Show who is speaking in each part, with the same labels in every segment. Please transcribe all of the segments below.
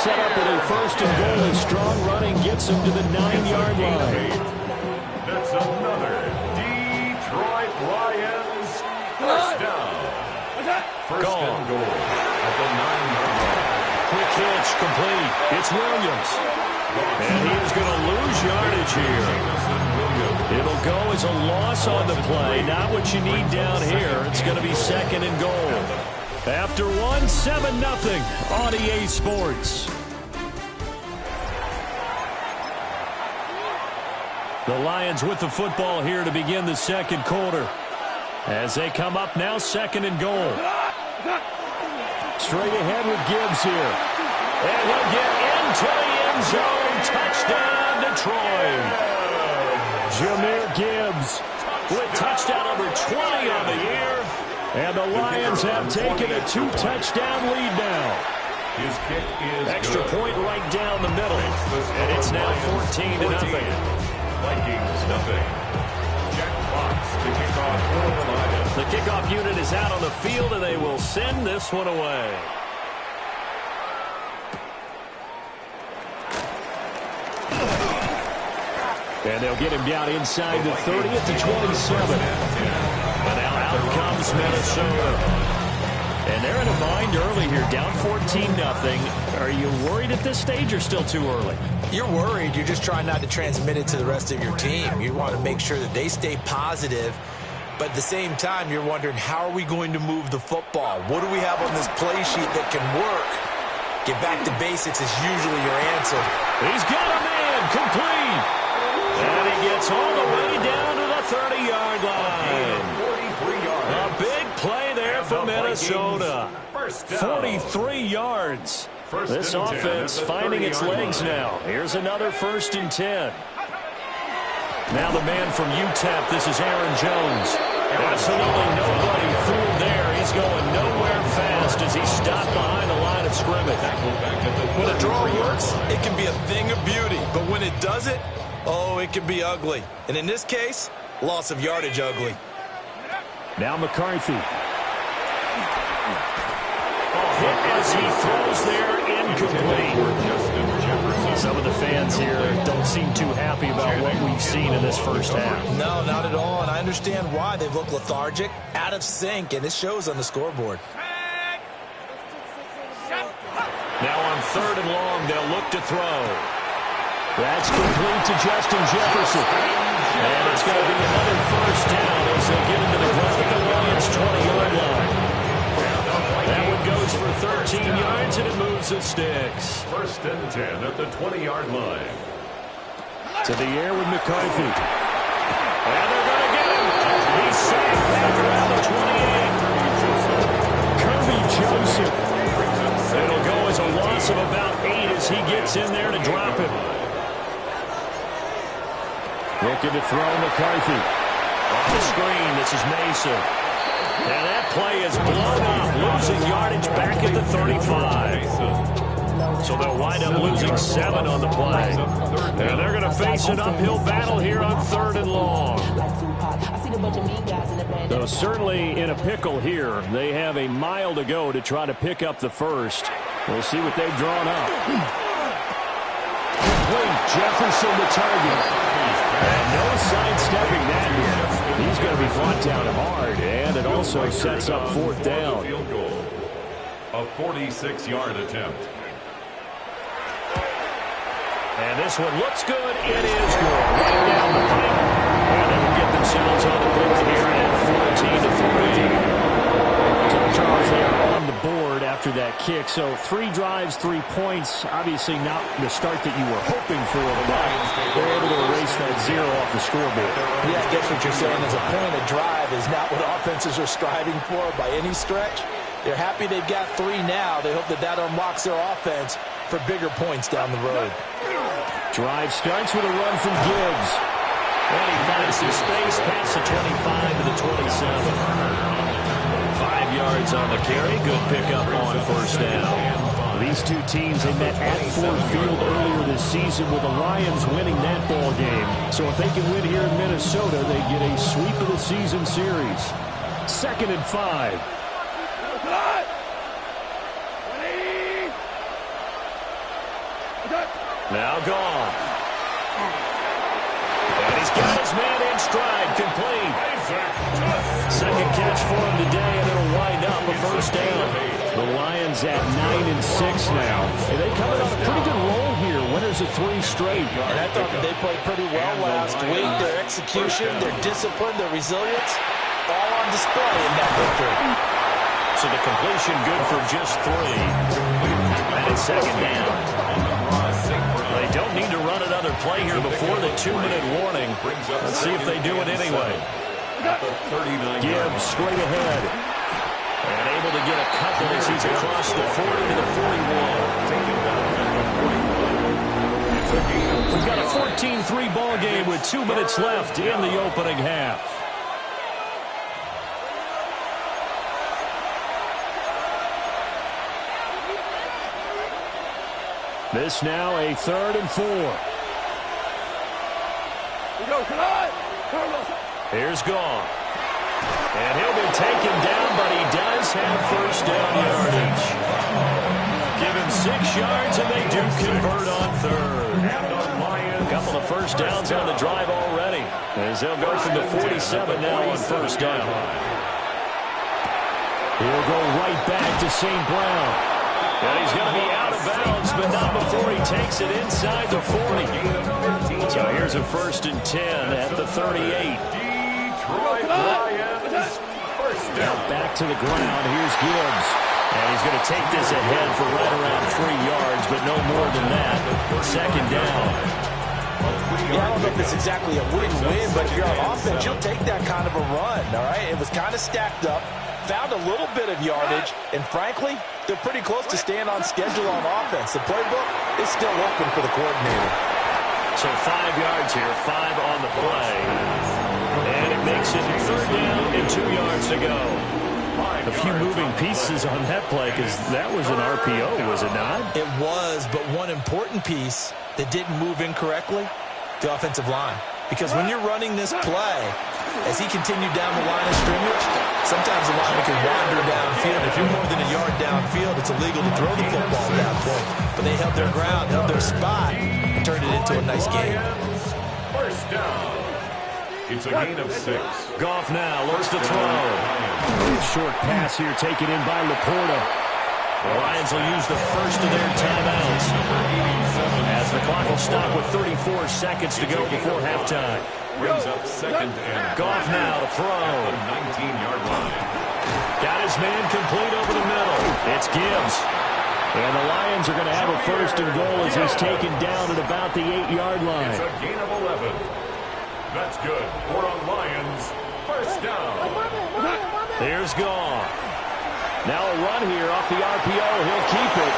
Speaker 1: set up with a first and goal. His strong running gets him to the 9-yard line.
Speaker 2: That's another Detroit Lions first down. First and goal at the 9-yard line.
Speaker 1: Quick hitch, complete. It's Williams. And he is going to lose yardage here. It'll go as a loss on the play. Not what you need down here. It's going to be second and goal. After one, 7-0 on EA Sports. The Lions with the football here to begin the second quarter. As they come up now, second and goal. Straight ahead with Gibbs here. And he'll get into the end zone. Touchdown, Detroit. Jahmyr Gibbs with touchdown number 20 on the year. And the Lions have taken a 2-touchdown lead now.
Speaker 2: His kick is
Speaker 1: extra
Speaker 2: good.
Speaker 1: Point right down the middle. And it's now 14-0.
Speaker 2: Vikings nothing. Jack Fox to kick off for the Lions.
Speaker 1: The kickoff unit is out on the field, and they will send this one away. And they'll get him down inside the 30 at the 27. And now out comes Minnesota. And they're in a bind early here, down 14-0. Are you worried at this stage or still too early?
Speaker 3: You're worried. You're just trying not to transmit it to the rest of your team. You want to make sure that they stay positive. But at the same time, you're wondering, how are we going to move the football? What do we have on this play sheet that can work? Get back to basics is usually your answer.
Speaker 1: He's got a man complete. And he gets all the way down to the 30-yard line.
Speaker 2: 43 yards.
Speaker 1: A big play there for Minnesota. 43 yards. This offense finding its legs now. Here's another 1st and 10. Now the man from UTEP, this is Aaron Jones. Absolutely nobody fooled there. He's going nowhere fast as he stopped behind the line of scrimmage.
Speaker 3: When a draw works, it can be a thing of beauty. But when it doesn't, oh, it can be ugly. And in this case, loss of yardage ugly.
Speaker 1: Now McCarthy. Hit as he throws there, incomplete. Some of the fans here don't seem too happy about what we've seen in this first half.
Speaker 3: No, not at all, and I understand why. They've looked lethargic, out of sync, and it shows on the scoreboard.
Speaker 1: Now on 3rd and long, they'll look to throw. That's complete to Justin Jefferson. And it's going to be another first down as they get into the ground at the Lions' 20-yard line. That one goes for 13 yards, and it moves the sticks.
Speaker 2: 1st and 10 at the 20-yard line.
Speaker 1: To the air with McCarthy. And they're going to get him. He's sacked back around the 28. Kirby Joseph. It'll go as a loss of about 8 as he gets in there to drop him. Looking to throw McCarthy. On the screen, this is Mason. And that play is blown up, losing yardage back at the 35. So they'll wind up losing 7 on the play. And they're going to face an uphill battle here on 3rd and long. Though certainly in a pickle here. They have a mile to go to try to pick up the first. We'll see what they've drawn up. Complete. Jefferson the target. And no sidestepping that here. He's going to be brought down hard, and it also sets up 4th down.
Speaker 2: Field goal. A 46-yard attempt.
Speaker 1: And this one looks good. It is good. Right down the pipe. And they will get themselves on the board here at 14-3. Charles there on the board after that kick. So 3 drives, 3 points. Obviously not the start that you were hoping for, but they're able to erase that 0 off the scoreboard.
Speaker 3: Yeah, I guess what you're saying is a point of drive is not what offenses are striving for by any stretch. They're happy they've got 3 now. They hope that that unlocks their offense for bigger points down the road.
Speaker 1: Drive starts with a run from Gibbs. And he finds some space past the 25 to the 27. 5 yards on the carry. Good pickup on 1st down. These two teams, they met at Ford Field earlier this season with the Lions winning that ball game. So if they can win here in Minnesota, they get a sweep of the season series. 2nd and 5. Now gone. And he's got his man in stride, complete. Second catch for him today, and it'll wind up a first down. The Lions at 9-6 now. And they coming on a pretty good roll here. Winners of 3 straight.
Speaker 3: And I thought that they played pretty well last week. Their execution, their discipline, their resilience, all on display in that victory.
Speaker 1: So the completion good for just 3. And it's second down. They don't need to run another play here before the 2-minute warning. Let's see if they do it anyway. Gibbs straight ahead. And able to get a couple as he's across the 40 to the 41. We've got a 14-3 ball game with 2 minutes left in the opening half. This now a 3rd and 4. Here's Goff. And he'll be taken down, but he does have first down yardage. Give him 6 yards, and they do convert on 3rd. A couple of first downs on the drive already, as they'll go from the 47 now on first down. He'll go right back to St. Brown. And he's going to be out of bounds, but not before he takes it inside the 40. So here's a 1st and 10 at the 38. Now back to the ground. Here's Gibbs. And he's going to take this ahead for right around 3 yards, but no more than that. Second down.
Speaker 3: Yeah, I don't know if it's exactly a win-win, but if you're on offense, you'll take that kind of a run, all right? It was kind of stacked up, found a little bit of yardage, and frankly, they're pretty close to staying on schedule on offense. The playbook is still open for the coordinator.
Speaker 1: So 5 yards here, 5 on the play. And it makes it 3rd down and 2 yards to go. A few moving pieces on that play because that was an RPO, was it not?
Speaker 3: It was, but one important piece that didn't move incorrectly, the offensive line. Because when you're running this play, as he continued down the line of scrimmage, sometimes the lineman can wander downfield. If you're more than a yard downfield, it's illegal to throw the football at that point. But they held their ground, held their spot, and turned it into a nice game.
Speaker 2: First down. It's a gain of 6.
Speaker 1: Goff now looks to throw. Short pass here taken in by Laporta. The Lions will use the first of their timeouts as the clock will stop with 34 seconds to go before halftime.
Speaker 2: Brings up 2nd and
Speaker 1: Goff now to throw.
Speaker 2: 19-yard line.
Speaker 1: Got his man complete over the middle. It's Gibbs. And the Lions are going to have a 1st and goal as he's taken down at about the 8-yard line.
Speaker 2: It's a gain of 11. That's good for the Lions. First down.
Speaker 1: There's Goff. Now a run here off the RPO. He'll keep it.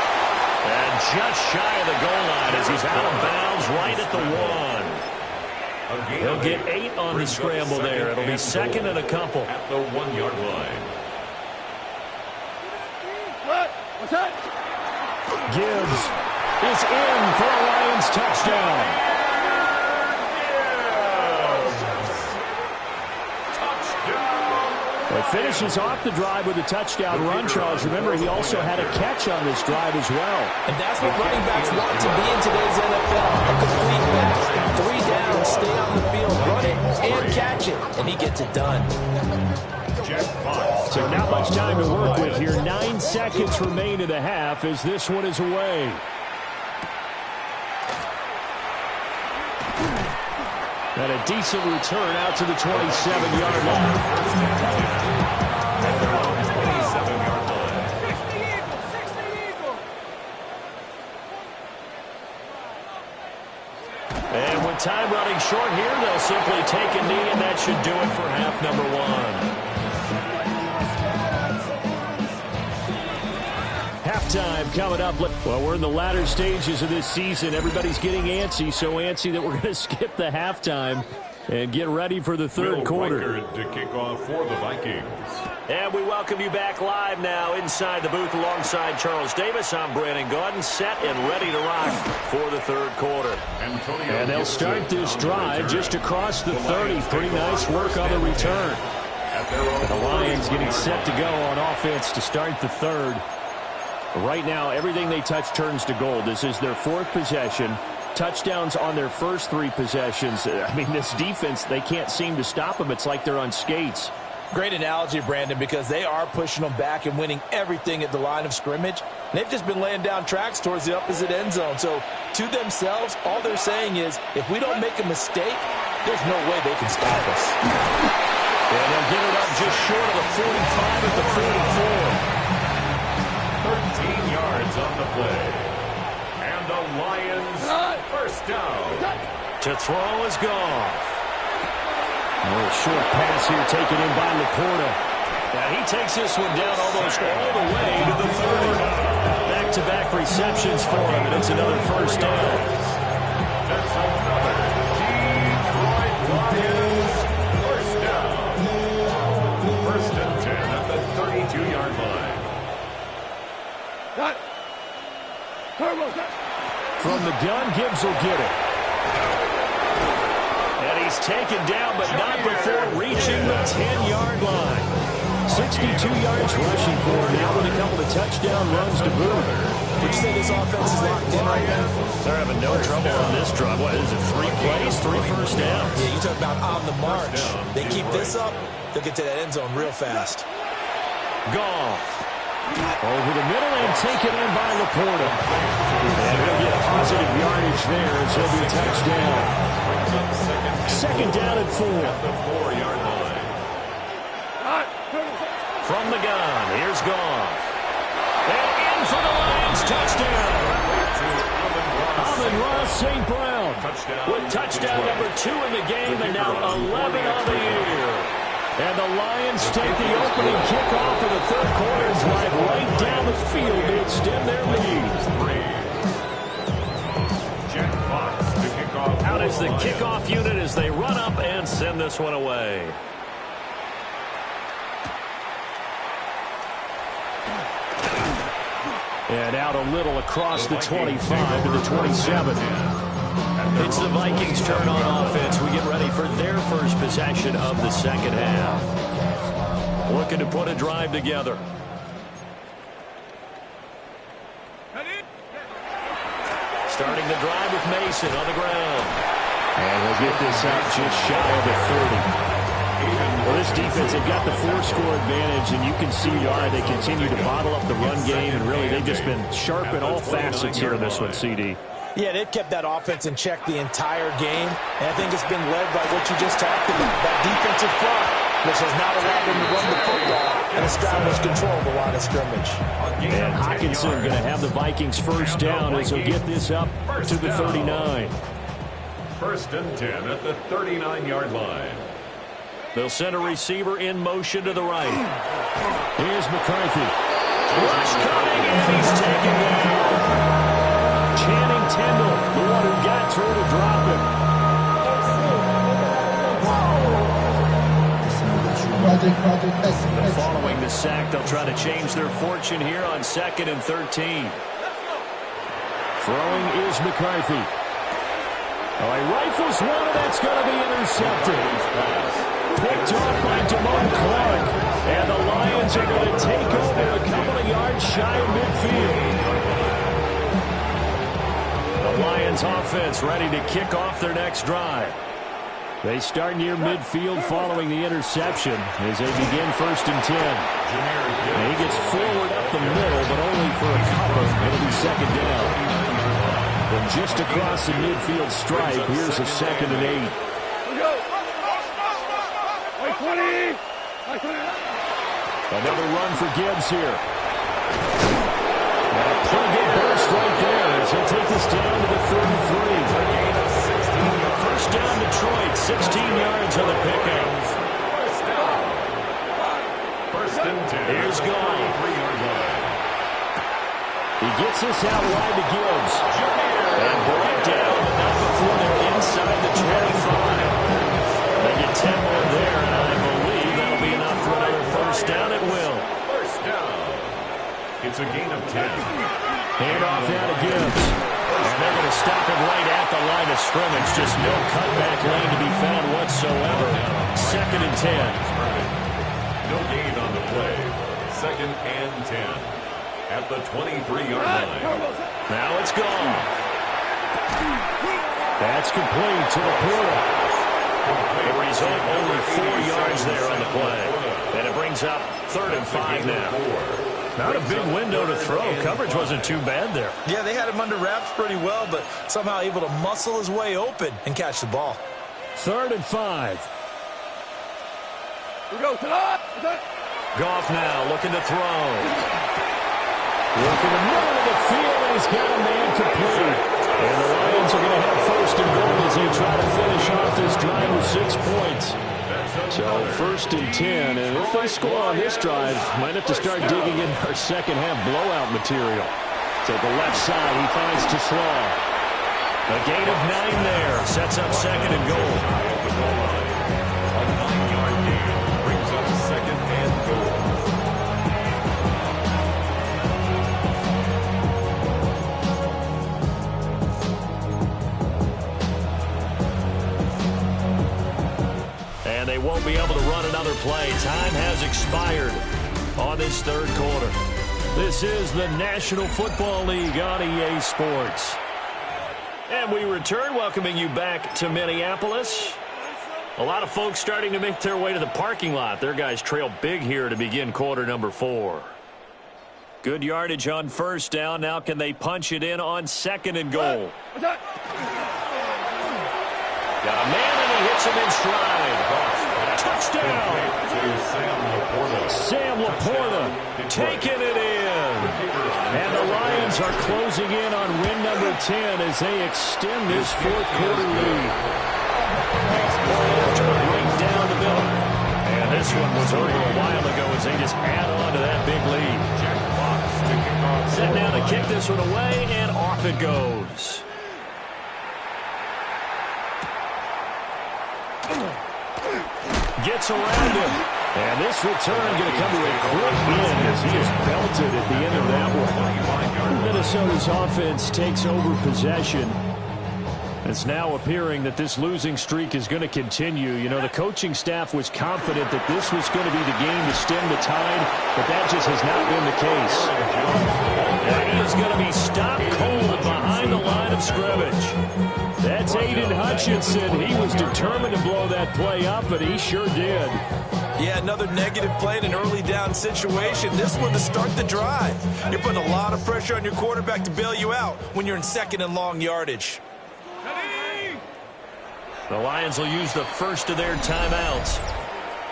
Speaker 1: And just shy of the goal line as he's out of bounds right at the 1. He'll get 8 on the scramble there. It'll be 2nd and a couple.
Speaker 2: At the 1-yard line.
Speaker 1: Gibbs is in for a Lions touchdown. It finishes off the drive with a touchdown run, Charles. Remember, he also had a catch on this drive as well.
Speaker 3: And that's what running backs want to be in today's NFL. A complete pass. 3 downs, stay on the field, run it, and catch it. And he gets it done.
Speaker 1: So not much time to work with here. 9 seconds remain in the half as this one is away. And a decent return out to the 27-yard line. And with time running short here, they'll simply take a knee, and that should do it for half number 1. Halftime coming up. Well, we're in the latter stages of this season. Everybody's getting antsy, so antsy that we're going to skip the halftime and get ready for the third quarter.
Speaker 2: To kick off for the Vikings.
Speaker 1: And we welcome you back live now inside the booth alongside Charles Davis. I'm Brandon Gaudin, set and ready to rock for the third quarter. And they'll start this drive just across the 30. Pretty nice work on the return. And the Lions getting set to go on offense to start the third. Right now, everything they touch turns to gold. This is their 4th possession. Touchdowns on their first 3 possessions. I mean, this defense, they can't seem to stop them. It's like they're on skates.
Speaker 3: Great analogy, Brandon, because they are pushing them back and winning everything at the line of scrimmage. They've just been laying down tracks towards the opposite end zone. So, to themselves, all they're saying is, if we don't make a mistake, there's no way they can stop us.
Speaker 1: And they'll get it up just short of the 45 at the
Speaker 2: 13 yards on the play. And the Lions first down.
Speaker 1: To throw is gone. A little short pass here taken in by Laporta. Now he takes this one down almost all the way to the 30. Back-to-back receptions for him, and it's another first down.
Speaker 2: That's another Detroit Lions first down. First and 10 at the 32-yard line.
Speaker 1: From the gun, Gibbs will get it. And he's taken down, but not before reaching the 10-yard line. 62 yards rushing for him now with a couple of touchdown runs to boot.
Speaker 3: Would you say this offense is locked in right now?
Speaker 1: They're having no trouble on this drive. What is it, 3 plays, 3 first downs?
Speaker 3: Yeah, you talk about on the march. They keep this up, they'll get to that end zone real fast.
Speaker 1: Goff. Over the middle and taken in by Laporta. And he'll get positive yardage there as he'll be touchdown. Second down and 4.
Speaker 2: At the 4-yard line.
Speaker 1: From the gun, here's Goff. And in for the Lions, touchdown. Amon-Ra St. Brown with touchdown number 2 in the game and now 11 on the year. And the Lions take the opening kickoff of the third quarter and drive right down the field to extend their lead.
Speaker 2: Jack Fox to kick off.
Speaker 1: Out is the kickoff unit as they run up and send this one away. And out a little across the 25 to the 27. It's the Vikings' turn on offense. We get ready for their first possession of the second half. Looking to put a drive together. Starting the drive with Mason on the ground. And he'll get this up just shy of the 30. Well, this defense, they've got the 4-score advantage, and you can see why they continue to bottle up the run game, and really they've just been sharp in all facets here in this one, CD.
Speaker 3: Yeah, they've kept that offense in check the entire game, and I think it's been led by what you just talked about, that defensive front, which has not allowed them to run the football and establish control of the line of scrimmage.
Speaker 1: And Hockenson going to have the Vikings first down as he'll get this up to the 39.
Speaker 2: First and 10 at the 39-yard line.
Speaker 1: They'll send a receiver in motion to the right. Here's McCarthy. Rush coming, and he's taken down. Channing Tindall, the one who got through to drop him. Following the sack, they'll try to change their fortune here on 2nd and 13. Throwing is McCarthy. Oh, he rifles one, and that's going to be intercepted. Picked off by Damone Clark. And the Lions are going to take over a couple of yards shy of midfield. The Lions offense ready to kick off their next drive. They start near midfield following the interception as they begin 1st and 10. And he gets forward up the middle, but only for a couple. It'll be 2nd down. From just across the midfield stripe, here's a 2nd and 8. Another run for Gibbs here. And a pretty good burst right there as he'll take this down to the 33. First down Detroit, 16 yards on the pickup.
Speaker 2: First and 10.
Speaker 1: Here's Goff.
Speaker 2: 3-yard line.
Speaker 1: He gets this out wide to Gibbs. And brought down, but not before they're inside the 25. They get 10 more there, and I believe that'll be enough for another first down. It will.
Speaker 2: First down. It's a gain of 10.
Speaker 1: Hand off out to Gibbs. And they're going to stop him right at the line of scrimmage. Just no cutback lane to be found whatsoever. 2nd and 10.
Speaker 2: No gain on the play. 2nd and 10. at the 23-yard line.
Speaker 1: Now it's gone. That's complete to Laporta. The result, only 4 yards there on the play. And it brings up 3rd and 5 now. Not a big window to throw. Coverage wasn't too bad there.
Speaker 3: Yeah, they had him under wraps pretty well, but somehow able to muscle his way open and catch the ball.
Speaker 1: 3rd and 5. Goff now looking to throw. Look in the middle of the field, and he's got a man complete. And the Lions are going to have 1st and goal as they try to finish off this drive with 6 points. So 1st and 10, and if they score on this drive, might have to start digging in our second-half blowout material. To the left side, he finds Tesla. A gain of 9 there, sets up 2nd and goal.
Speaker 2: A 9-yard gain brings up 2nd and goal.
Speaker 1: And they won't be able to run another play. Time has expired on this 3rd quarter. This is the National Football League on EA Sports. And we return, welcoming you back to Minneapolis. A lot of folks starting to make their way to the parking lot. Their guys trail big here to begin quarter number 4. Good yardage on 1st down. Now can they punch it in on 2nd and goal? Got a man and he hits him in stride. Touchdown! Sam Laporta taking it in. And the Lions are closing in on win number 10 as they extend this 4th quarter lead. Right down the middle. And this one was over a while ago as they just add on to that big lead. Set down to kick this one away, and off it goes. Gets around him. And this return going to come to a quick end as he is belted at the end of that one. Minnesota's offense takes over possession. It's now appearing that this losing streak is going to continue. You know, the coaching staff was confident that this was going to be the game to stem the tide, but that just has not been the case. And he is going to be stopped cold behind the line of scrimmage. That's Aiden Hutchinson. He was determined to blow that play up, but he sure did.
Speaker 3: Yeah, another negative play in an early down situation. This one to start the drive. You're putting a lot of pressure on your quarterback to bail you out when you're in 2nd and long yardage.
Speaker 1: The Lions will use the first of their timeouts.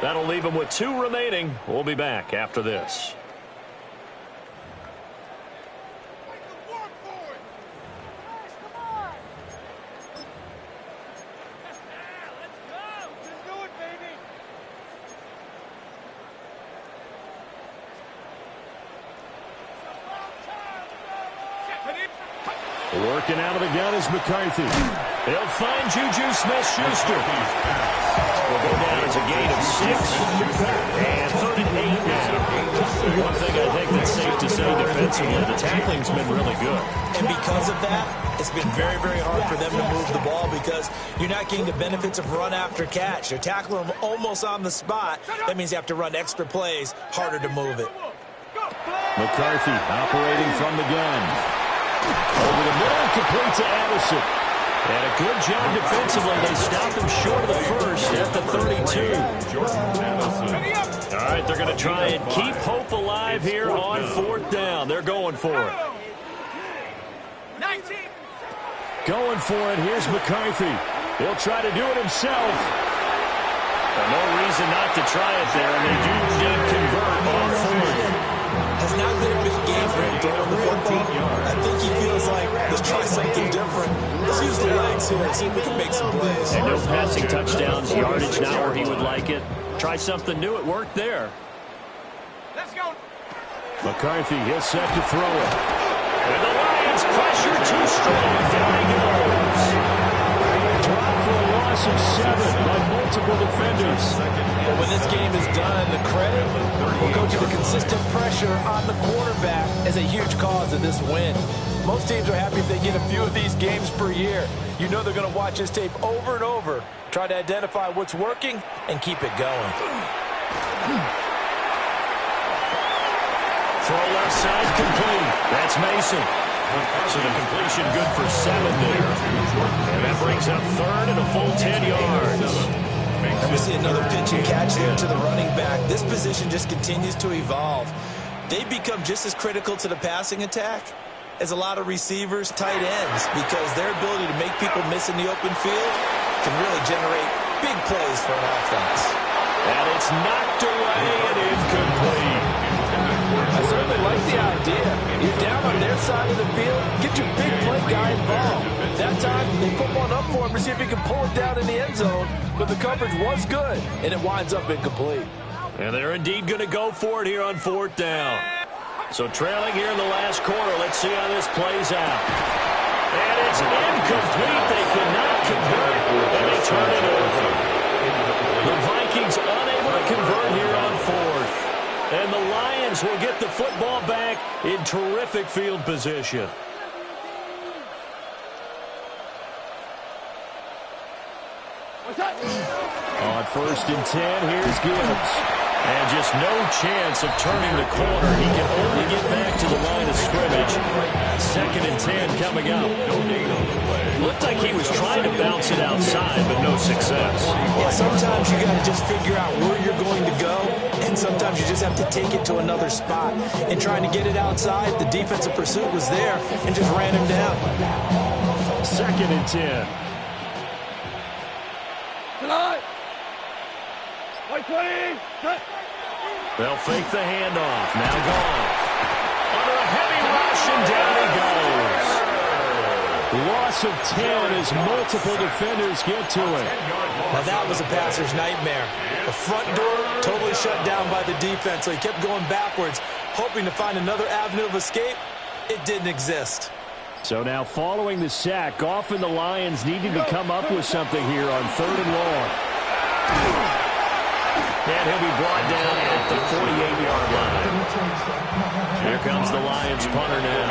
Speaker 1: That'll leave them with 2 remaining. We'll be back after this. Working out of the gun is McCarthy. They'll find Juju Smith-Schuster. Will go down as a gain of 6. And 3rd and 8 now. One thing I think that's safe to say defensively, the tackling's been really good.
Speaker 3: And because of that, it's been very, very hard for them to move the ball because you're not getting the benefits of run after catch. They're tackling them almost on the spot. That means you have to run extra plays, harder to move it.
Speaker 1: McCarthy operating from the gun. Over the middle, complete to Addison. And a good job defensively. They stopped him short of the first at the 32. All right, they're going to try and keep hope alive here on 4th down. They're going for it. Going for it. Here's McCarthy. He'll try to do it himself. But no reason not to try it there, and they do convert on 4th.
Speaker 3: Has not been a big game for him throwing the football. I think he feels like, let's try something different. Let's use the legs here and see if we can make some plays.
Speaker 1: And no passing touchdowns, yardage not where he would like it. Try something new. It worked there.
Speaker 4: Let's go.
Speaker 1: McCarthy is set to throw it. And the Lions pressure too strong. There he goes. Dropped for a loss of 7 by multiple defenders.
Speaker 3: But when this game is done, the credit will go to the consistent pressure on the quarterback as a huge cause of this win. Most teams are happy if they get a few of these games per year. You know they're going to watch this tape over and over, try to identify what's working, and keep it going.
Speaker 1: Throw left left side complete. That's Mason. So the completion good for 7 there. And that brings up third and a full 10 yards.
Speaker 3: And we see another pitch and catch there to the running back. This position just continues to evolve. They become just as critical to the passing attack as a lot of receivers, tight ends, because their ability to make people miss in the open field can really generate big plays for an offense.
Speaker 1: And it's knocked away and incomplete.
Speaker 5: I certainly like the idea. You're down on their side of the field, get your big play guy involved. That time, they put one up for him to see if he can pull it down in the end zone, but the coverage was good, and it winds up incomplete.
Speaker 1: And they're indeed going to go for it here on 4th down. So trailing here in the last quarter, let's see how this plays out. And it's incomplete. They cannot convert, and they turn it over. The Vikings unable to convert here on 4th. And the Lions will get the football back in terrific field position. On 1st and 10, here's Gibbs. And just no chance of turning the corner. He can only get back to the line of scrimmage. 2nd and 10 coming up. Looked like he was trying to bounce it outside, but no success.
Speaker 3: Yeah, sometimes you got to just figure out where you're going to go, and sometimes you just have to take it to another spot. And trying to get it outside, the defensive pursuit was there and just ran him down.
Speaker 1: 2nd and 10. They'll fake the handoff. Now Goff. Under a heavy rush, and down he goes. Loss of 10 as multiple defenders get to it.
Speaker 3: Now that was a passer's nightmare. The front door totally shut down by the defense, so he kept going backwards, hoping to find another avenue of escape. It didn't exist.
Speaker 1: So now following the sack, Goff and the Lions needing to come up with something here on 3rd and long. And he'll be brought down at the 48-yard line. Here comes the Lions punter now,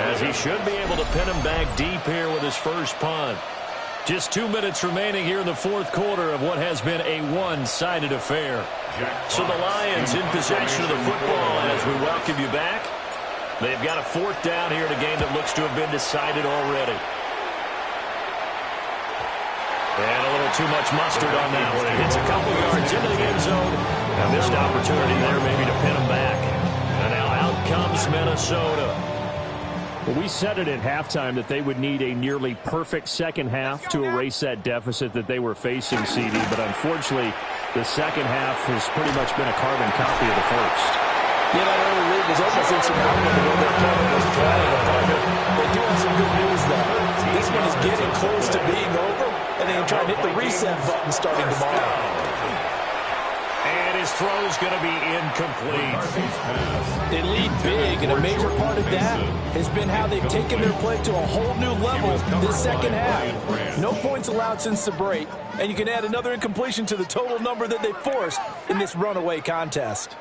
Speaker 1: as he should be able to pin him back deep here with his first punt. Just 2 minutes remaining here in the 4th quarter of what has been a one-sided affair. So the Lions in possession of the football as we welcome you back. They've got a 4th down here in a game that looks to have been decided already. And a little too much mustard on that one. It hits a couple yards into the end zone. A missed opportunity there maybe to pin him back. And now out comes Minnesota.
Speaker 6: Well, we said it at halftime that they would need a nearly perfect second half to erase that deficit that they were facing, CD. But unfortunately, the second half has pretty much been a carbon copy of the first.
Speaker 5: Yeah, that early lead was almost insurmountable the way their opponent was flying upon it. They do have some good news, though. This one is getting close to being over, and they can try and hit the reset button starting tomorrow.
Speaker 1: And his throw's going to be incomplete.
Speaker 5: They lead big, and a major part of that has been how they've taken their play to a whole new level this second half. No points allowed since the break, and you can add another incompletion to the total number that they forced in this runaway contest.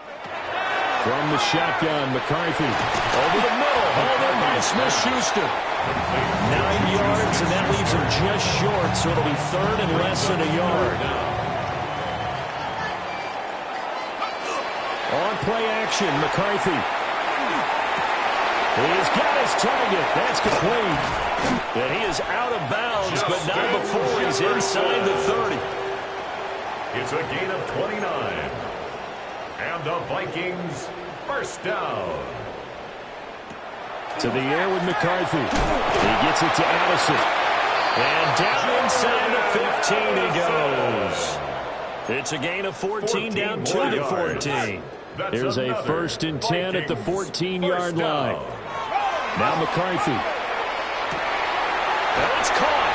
Speaker 6: From the shotgun, McCarthy.
Speaker 1: Over the middle, hauled in by Smith-Schuster. 9 yards, and that leaves him just short, so it'll be 3rd and less than a yard.
Speaker 6: On play action, McCarthy. He's got his target. That's complete.
Speaker 1: And he is out of bounds, but not before he's inside the 30.
Speaker 2: It's a gain of 29. And the Vikings first down.
Speaker 1: To the air with McCarthy. He gets it to Addison. And down inside the 15 he goes. It's a gain of 14 down to the 14.
Speaker 6: Here's a 1st and 10 at the 14-yard line. Now McCarthy.
Speaker 1: And it's caught.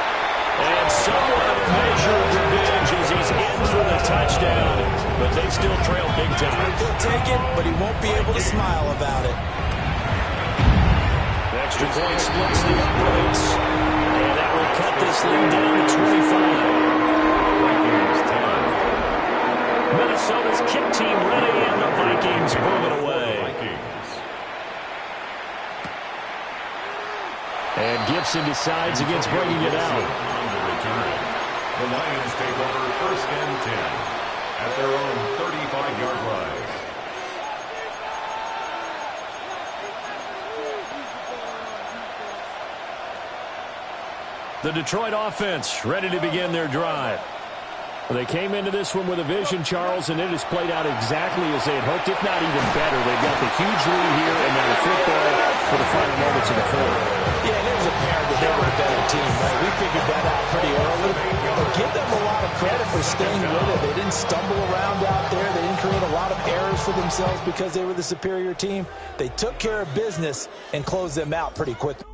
Speaker 1: And somewhat of a measure of revenge as he's in for the touchdown. But they still trail big time.
Speaker 3: He'll take it, but he won't be able to smile about it.
Speaker 1: Extra point splits the uprights. And that will cut this lead down to 25. Minnesota's kick team ready, and the Vikings move it away.
Speaker 6: And Gibson decides against bringing it out.
Speaker 2: The Lions take over 1st and 10 at their own 35-yard line.
Speaker 1: The Detroit offense ready to begin their drive.
Speaker 6: Well, they came into this one with a vision, Charles, and it has played out exactly as they had hoped, if not even better. They've got the huge lead here, and now the football for the final moments of the fourth.
Speaker 3: Yeah, and it was apparent that they were a better team, right? We figured that out pretty early. But give them a lot of credit for staying with it. They didn't stumble around out there. They didn't create a lot of errors for themselves because they were the superior team. They took care of business and closed them out pretty quickly.